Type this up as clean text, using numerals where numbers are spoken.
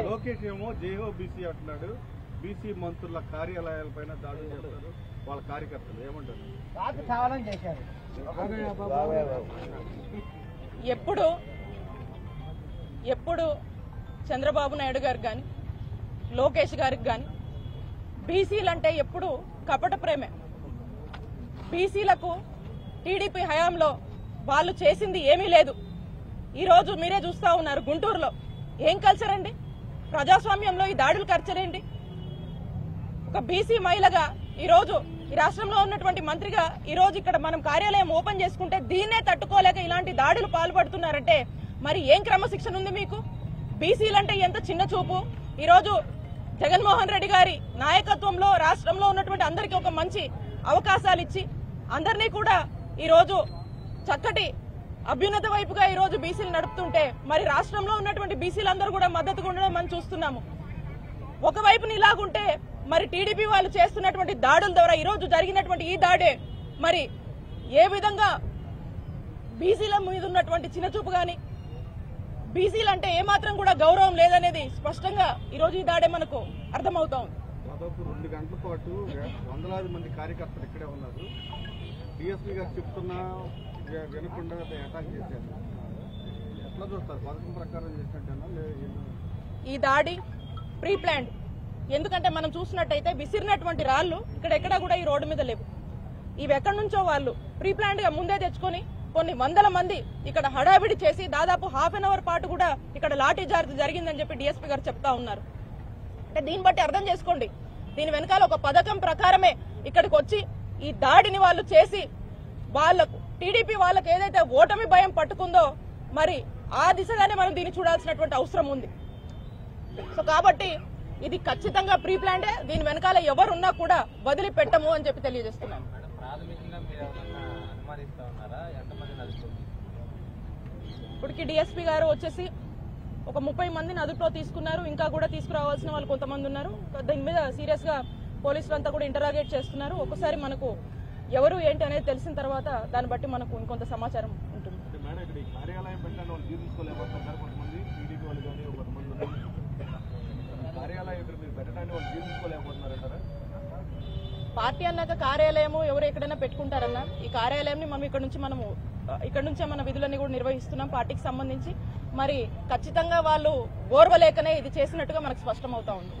లోకేష్ ఏమో జైహో బీసీ అంటున్నాడు. బీసీ మంత్రుల కార్యాలయాలపైన దాడులు చేస్తారు వాళ్ళ కార్యకర్తలు, ఏమంటారు? ఎప్పుడు చంద్రబాబు నాయుడు గారికి కానీ లోకేష్ గారికి కానీ బీసీలంటే ఎప్పుడు కపట ప్రేమే. బీసీలకు టీడీపీ హయాంలో వాళ్ళు చేసింది ఏమీ లేదు. ఈరోజు మీరే చూస్తా ఉన్నారు గుంటూరులో ఏం కల్చర్ అండి, ప్రజాస్వామ్యంలో ఈ దాడులు కల్చర్ ఏంటి? ఒక బీసీ మహిళగా ఈరోజు ఈ రాష్ట్రంలో ఉన్నటువంటి మంత్రిగా ఈరోజు ఇక్కడ మనం కార్యాలయం ఓపెన్ చేసుకుంటే దీన్నే తట్టుకోలేక ఇలాంటి దాడులు పాల్పడుతున్నారంటే మరి ఏం క్రమశిక్షణ ఉంది మీకు? బీసీలంటే ఎంత చిన్న చూపు. ఈరోజు జగన్మోహన్ రెడ్డి గారి నాయకత్వంలో రాష్ట్రంలో ఉన్నటువంటి అందరికీ ఒక మంచి అవకాశాలు ఇచ్చి అందరినీ కూడా ఈరోజు చక్కటి అభ్యున్నత వైపుగా ఈరోజు బీసీలు నడుపుతుంటే మరి రాష్ట్రంలో ఉన్నటువంటి బీసీలందరూ కూడా మద్దతుగా ఉండడం మనం చూస్తున్నాము. ఒకవైపుని ఇలాగుంటే మరి టీడీపీ వాళ్ళు చేస్తున్నటువంటి దాడుల ద్వారా ఈరోజు జరిగినటువంటి ఈ దాడే మరి ఏ విధంగా బీసీల మీద ఉన్నటువంటి చిన్నచూపు గాని బీసీలంటే ఏమాత్రం కూడా గౌరవం లేదనేది స్పష్టంగా ఈరోజు ఈ దాడే మనకు అర్థమవుతా ఉంది. దాదాపు 2 గంటల పాటు వందలాది మంది కార్యకర్తలు ఇక్కడే ఉన్నారు. డిఎస్పీ గారు చెప్తున్నా వినకుండా అటాక్ చేశారు. ఎట్లా చూస్తారు? పథకం ప్రకారం చేసినట్టేనా? ఈ దాడి ప్రీ ప్లాన్డ్. ఎందుకంటే మనం చూసినట్టయితే విసిరినటువంటి రాళ్లు ఇక్కడెక్కడా కూడా ఈ రోడ్డు మీద లేవు. ఇవి ఎక్కడి నుంచో వాళ్ళు ప్రీ ప్లాన్డ్ గా ముందే తెచ్చుకొని కొన్ని వందల మంది ఇక్కడ హడావిడి చేసి దాదాపు ½ అన్ అవర్ పాటు కూడా ఇక్కడ లాఠీ చార్జ్ జరిగిందని చెప్పి డిఎస్పీ గారు చెప్తా ఉన్నారు. అంటే దీన్ని బట్టి అర్థం చేసుకోండి, దీని వెనకాల ఒక పథకం ప్రకారమే ఇక్కడికి వచ్చి ఈ దాడిని వాళ్ళు చేసి వాళ్లకు టీడీపీ వాళ్ళకి ఏదైతే ఓటమి భయం పట్టుకుందో మరి ఆ దిశగానే మనం దీన్ని చూడాల్సినటువంటి అవసరం ఉంది. సో కాబట్టి ఇది ఖచ్చితంగా ప్రీ ప్లాన్డే. దీని వెనకాల ఎవరున్నా కూడా వదిలిపెట్టము అని చెప్పి తెలియజేస్తున్నాను. ఇప్పటికి డిఎస్పీ గారు వచ్చేసి ఒక 30 మందిని అదుపులో తీసుకున్నారు. ఇంకా కూడా తీసుకురావాల్సిన వాళ్ళు కొంతమంది ఉన్నారు. దీని మీద సీరియస్ గా పోలీసులు అంతా కూడా ఇంటరాగేట్ చేస్తున్నారు. ఒకసారి మనకు ఎవరు ఏంటి అనేది తెలిసిన తర్వాత దాన్ని బట్టి మనకు ఇంకొంత సమాచారం ఉంటుంది. పార్టీ అన్నాక కార్యాలయము ఎవరు ఎక్కడైనా పెట్టుకుంటారన్నా, ఈ కార్యాలయాన్ని మనం ఇక్కడ నుంచే మన విధులన్నీ కూడా నిర్వహిస్తున్నాం పార్టీకి సంబంధించి. మరి ఖచ్చితంగా వాళ్ళు ఓర్వలేకనే ఇది చేసినట్టుగా మనకు స్పష్టమవుతా ఉంది.